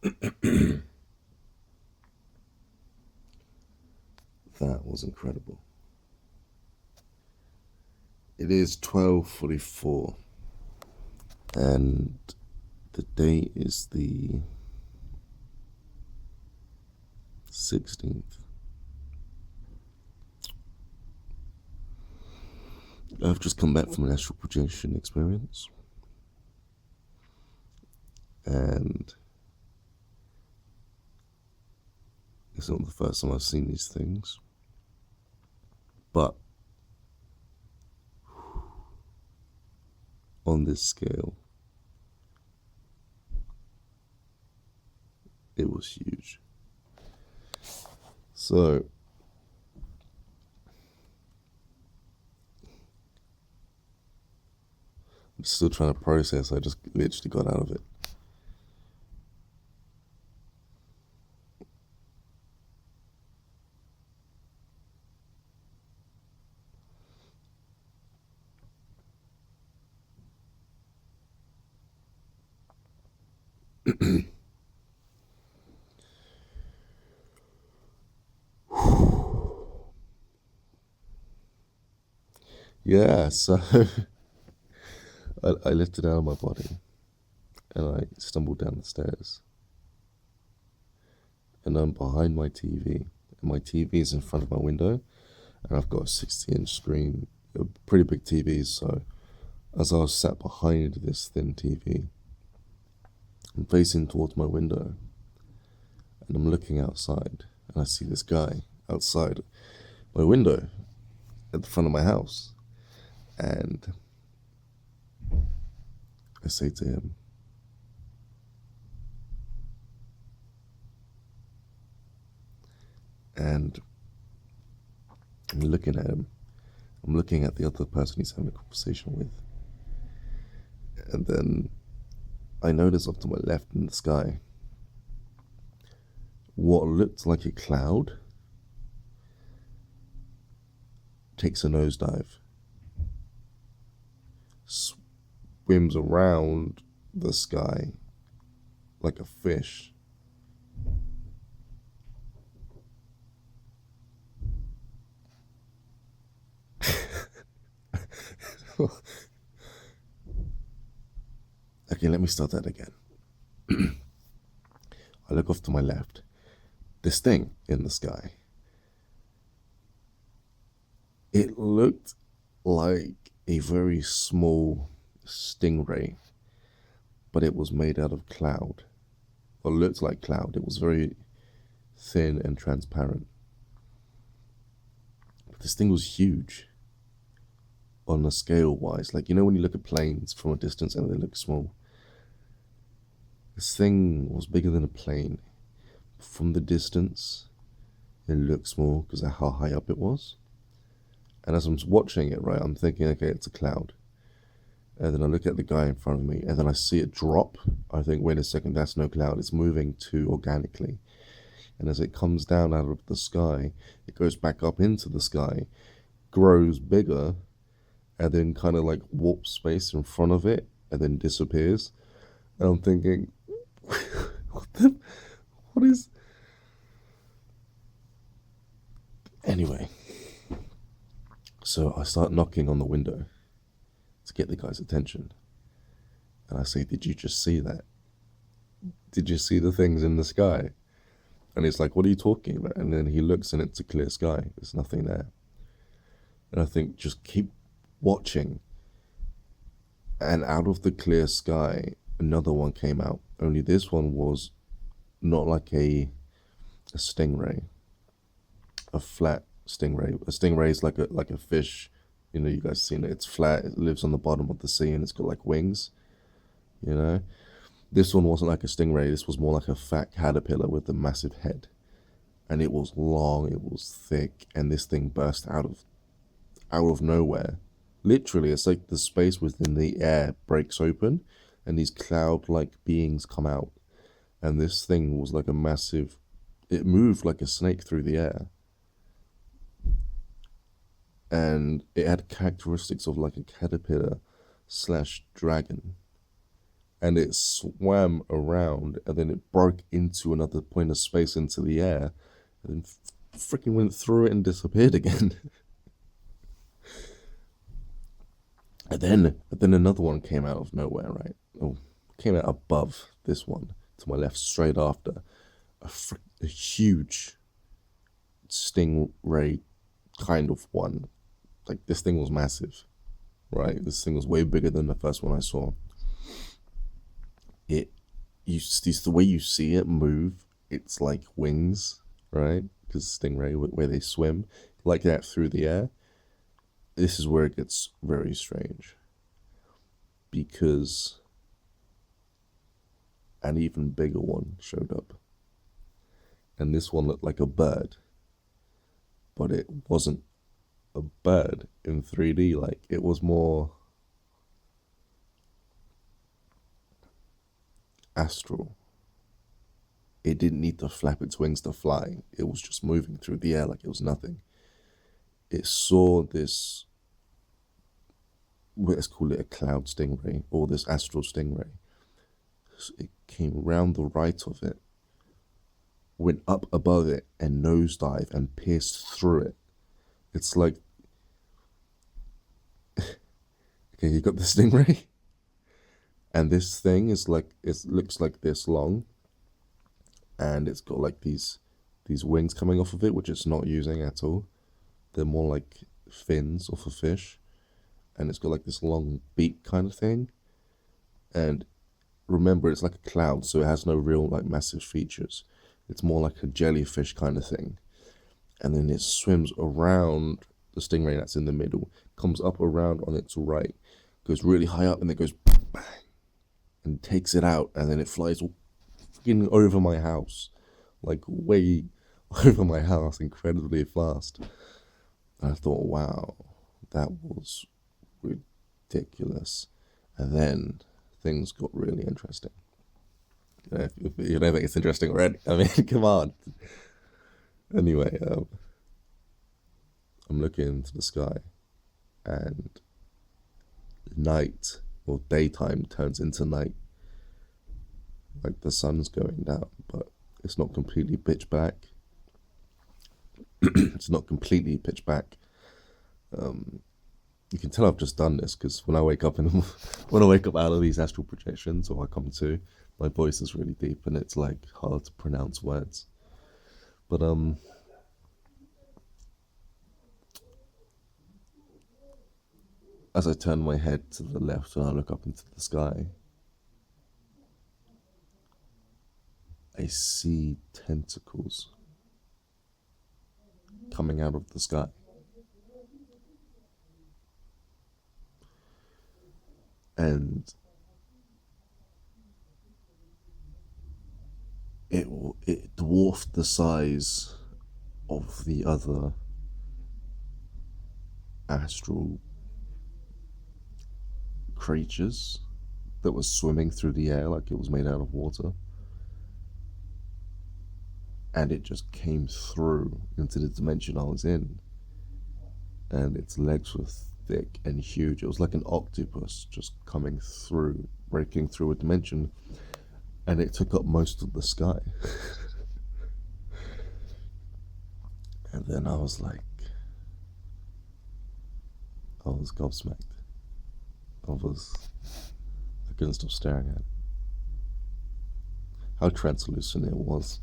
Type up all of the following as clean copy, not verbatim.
That was incredible. It is 12:44 and the date is the 16th. I've just come back from an astral projection experience, and it's not the first time I've seen these things, but on this scale, it was huge. So, I'm still trying to process. I just literally got out of it. Yeah, so I lifted out of my body and I stumbled down the stairs, and I'm behind my TV. And my TV is in front of my window, and I've got a 60-inch screen, a pretty big TV. So as I was sat behind this thin TV, I'm facing towards my window, and I'm looking outside, and I see this guy outside my window at the front of my house, and I say to him, and I'm looking at him. I'm looking at the other person he's having a conversation with. And then I notice off to my left in the sky what looked like a cloud takes a nosedive, swims around the sky like a fish. Okay, let me start that again. I look off to my left. This thing in the sky. It looked like a very small stingray, but it was made out of cloud. Or looked like cloud. It was very thin and transparent. But this thing was huge on a scale wise. Like, you know, when you look at planes from a distance and they look small? This thing was bigger than a plane. From the distance, it looked small because of how high up it was. And as I'm watching it, right, I'm thinking, okay, it's a cloud. And then I look at the guy in front of me, and then I see it drop. I think, wait a second, that's no cloud. It's moving too organically. And as it comes down out of the sky, it goes back up into the sky, grows bigger, and then kind of like warps space in front of it, and then disappears. And I'm thinking, what is. Anyway, so I start knocking on the window to get the guy's attention. And I say, did you just see that? Did you see the things in the sky? And he's like, what are you talking about? And then he looks and it's a clear sky. There's nothing there. And I think, just keep watching. And out of the clear sky, another one came out. Only this one was not like a stingray, a flat stingray. A stingray is like a fish. You know, you guys seen it. It's flat. It lives on the bottom of the sea, and it's got like wings. You know, this one wasn't like a stingray. This was more like a fat caterpillar with a massive head, and it was long. It was thick, and this thing burst out of nowhere. Literally, it's like the space within the air breaks open, and these cloud-like beings come out. And this thing was like a massive. It moved like a snake through the air, and it had characteristics of like a caterpillar slash dragon. and it swam around, and then it broke into another point of space into the air, and then freaking went through it and disappeared again. And then another one came out of nowhere, right? Oh, came out above this one to my left, straight after a huge stingray kind of one. Like, this thing was massive, right? This thing was way bigger than the first one I saw. The way you see it move, it's like wings, right? Because stingray, where they swim like that through the air. This is where it gets very strange, because an even bigger one showed up, and this one looked like a bird, but it wasn't a bird in 3D. Like, it was more astral. It didn't need to flap its wings to fly. It was just moving through the air like it was nothing. It saw this, let's call it a cloud stingray, or this astral stingray. It came round the right of it, went up above it, and nosedive and pierced through it. It's like, okay, you got the stingray, and this thing is like, it looks like this long, and it's got like these wings coming off of it, which it's not using at all. They're more like fins off a fish, and it's got like this long beak kind of thing. And remember, it's like a cloud, so it has no real like massive features. It's more like a jellyfish kind of thing. And then it swims around the stingray that's in the middle, comes up around on its right, goes really high up, and then goes bang, and takes it out, and then it flies fucking over my house, like way over my house, incredibly fast. And I thought, wow, that was ridiculous. And then things got really interesting. If you don't think it's interesting already, I mean, come on. Anyway, I'm looking into the sky, and night, or daytime, turns into night. Like, the sun's going down, but it's not completely pitch black. It's not completely pitch black. You can tell I've just done this, because when I wake up out of these astral projections, or I come to, my voice is really deep and it's like hard to pronounce words. But as I turn my head to the left and I look up into the sky, I see tentacles coming out of the sky. And it dwarfed the size of the other astral creatures that was swimming through the air like it was made out of water. And it just came through into the dimension I was in. And its legs were thick and huge. It was like an octopus just coming through, breaking through a dimension. And it took up most of the sky. And then I was gobsmacked. I couldn't stop staring at it. How translucent it was.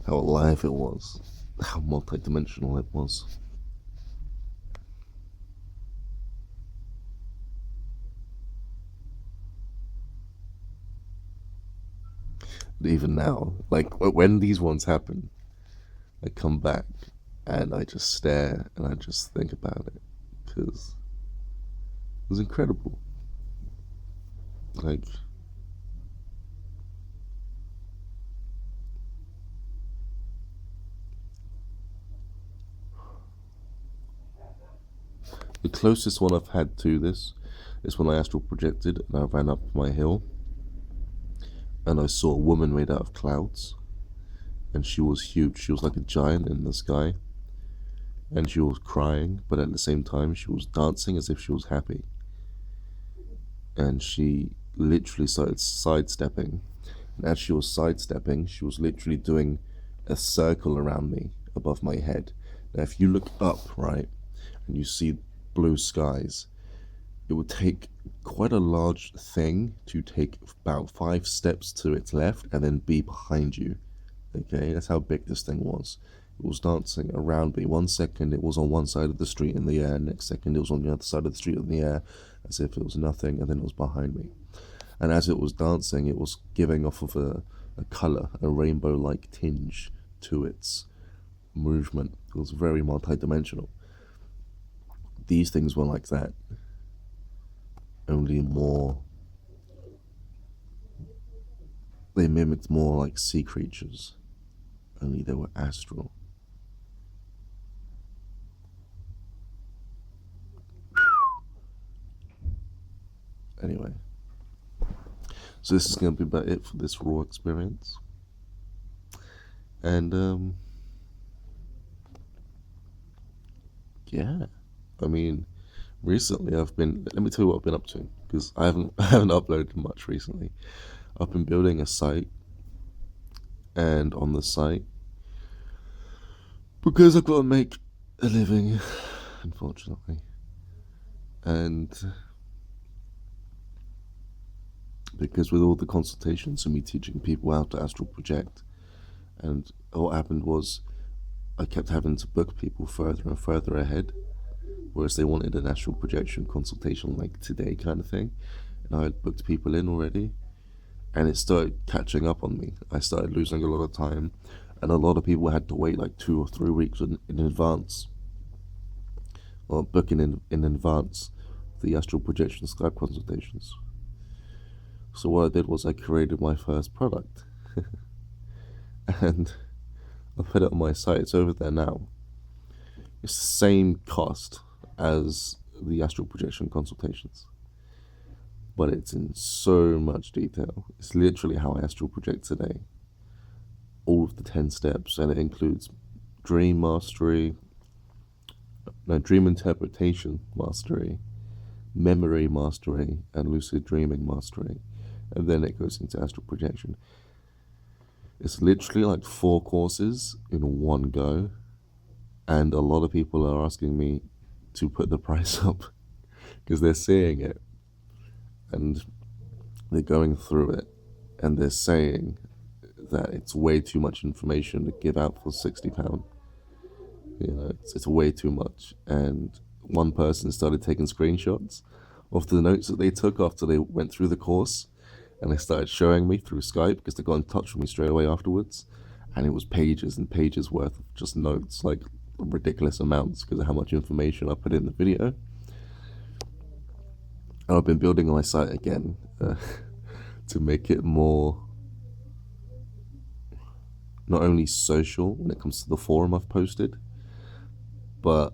How alive it was. How multidimensional it was. But even now, like, when these ones happen, I come back and I just stare and I just think about it, because it was incredible. Like, the closest one I've had to this is when I astral projected and I ran up my hill and I saw a woman made out of clouds, and she was huge. She was like a giant in the sky, and she was crying, but at the same time she was dancing as if she was happy. And she literally started sidestepping. And as she was sidestepping, she was literally doing a circle around me above my head. Now, if you look up, right, and you see blue skies, it would take quite a large thing to take about 5 steps to its left and then be behind you. Okay, that's how big this thing was. It was dancing around me. 1 second it was on one side of the street in the air, next second it was on the other side of the street in the air, as if it was nothing, and then it was behind me. And as it was dancing, it was giving off of a color, a rainbow-like tinge to its movement. It was very multi-dimensional. These things were like that, only more. They mimicked more like sea creatures, only they were astral. Anyway, so this is going to be about it for this raw experience. And yeah, I mean, recently I've been. Let me tell you what I've been up to, because I haven't uploaded much recently. I've been building a site, and on the site, because I've got to make a living, unfortunately, and because with all the consultations and me teaching people how to astral project, and what happened was I kept having to book people further and further ahead, whereas they wanted an astral projection consultation like today kind of thing, and I had booked people in already, and it started catching up on me. I started losing a lot of time, and a lot of people had to wait like 2 or 3 weeks in advance, or booking in advance the astral projection Skype consultations. So what I did was I created my first product and I put it on my site. It's over there now. It's the same cost as the astral projection consultations, but it's in so much detail. It's literally how I astral project today. All of the 10 steps, and it includes dream mastery, dream interpretation mastery, memory mastery, and lucid dreaming mastery. And then it goes into astral projection. It's literally like 4 courses in one go, and a lot of people are asking me to put the price up because they're seeing it and they're going through it, and they're saying that it's way too much information to give out for £60. It's way too much. And one person started taking screenshots of the notes that they took after they went through the course, and they started showing me through Skype because they got in touch with me straight away afterwards, and it was pages and pages worth of just notes, like ridiculous amounts because of how much information I put in the video. And I've been building my site again to make it more not only social when it comes to the forum I've posted, but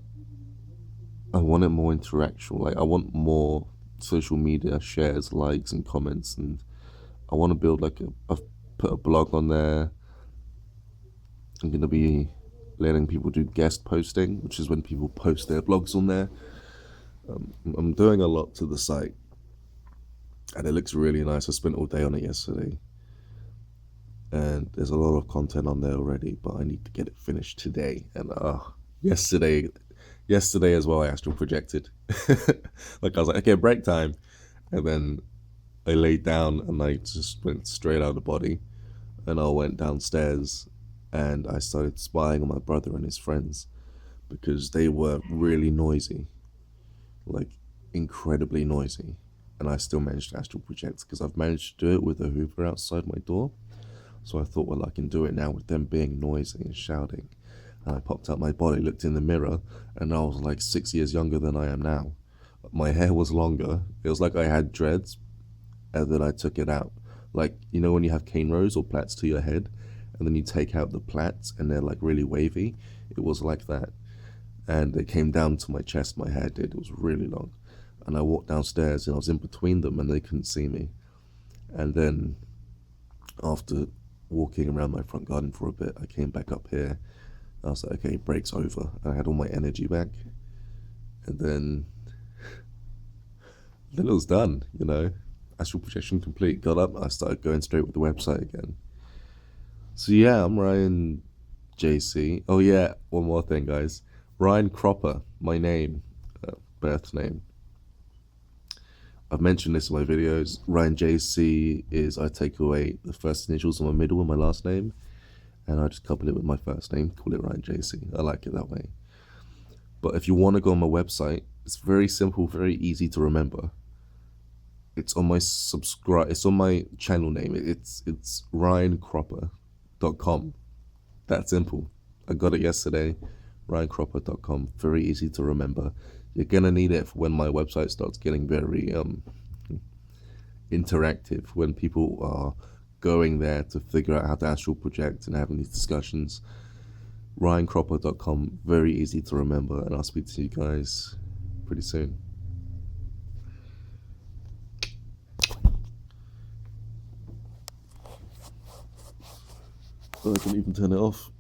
I want it more interactual. Like I want more social media shares, likes, and comments, and I want to build like I've put a blog on there. I'm going to be letting people do guest posting, which is when people post their blogs on there. I'm doing a lot to the site, and it looks really nice. I spent all day on it yesterday, and there's a lot of content on there already, but I need to get it finished today. And yesterday as well, I astral projected. Like I was like, okay, break time, and then I laid down and I just went straight out of the body, and I went downstairs and I started spying on my brother and his friends because they were really noisy, like incredibly noisy, and I still managed to astral project because I've managed to do it with a Hoover outside my door. So I thought, well, I can do it now with them being noisy and shouting. And I popped out my body, looked in the mirror, and I was like 6 years younger than I am now. My hair was longer. It was like I had dreads, and then I took it out. Like, you know when you have cane rows or plaits to your head, and then you take out the plaits and they're like really wavy? It was like that. And it came down to my chest, my hair did. It was really long. And I walked downstairs and I was in between them and they couldn't see me. And then after walking around my front garden for a bit, I came back up here. I was like, okay, break's over. I had all my energy back. And then it was done, Astral projection complete. Got up, I started going straight with the website again. So yeah, I'm Ryan JC. Oh yeah, one more thing, guys. Ryan Cropper, my name, birth name. I've mentioned this in my videos. Ryan JC is I take away the first initials of my middle and my last name, and I just couple it with my first name, call it Ryan JC. I like it that way. But if you want to go on my website, it's very simple, very easy to remember. It's on my it's on my channel name. It's ryancropper.com. That simple. I got it yesterday. ryancropper.com. Very easy to remember. You're gonna need it for when my website starts getting very interactive, when people are going there to figure out how to astral project and having these discussions. ryancropper.com, very easy to remember, and I'll speak to you guys pretty soon. Oh, I didn't even turn it off.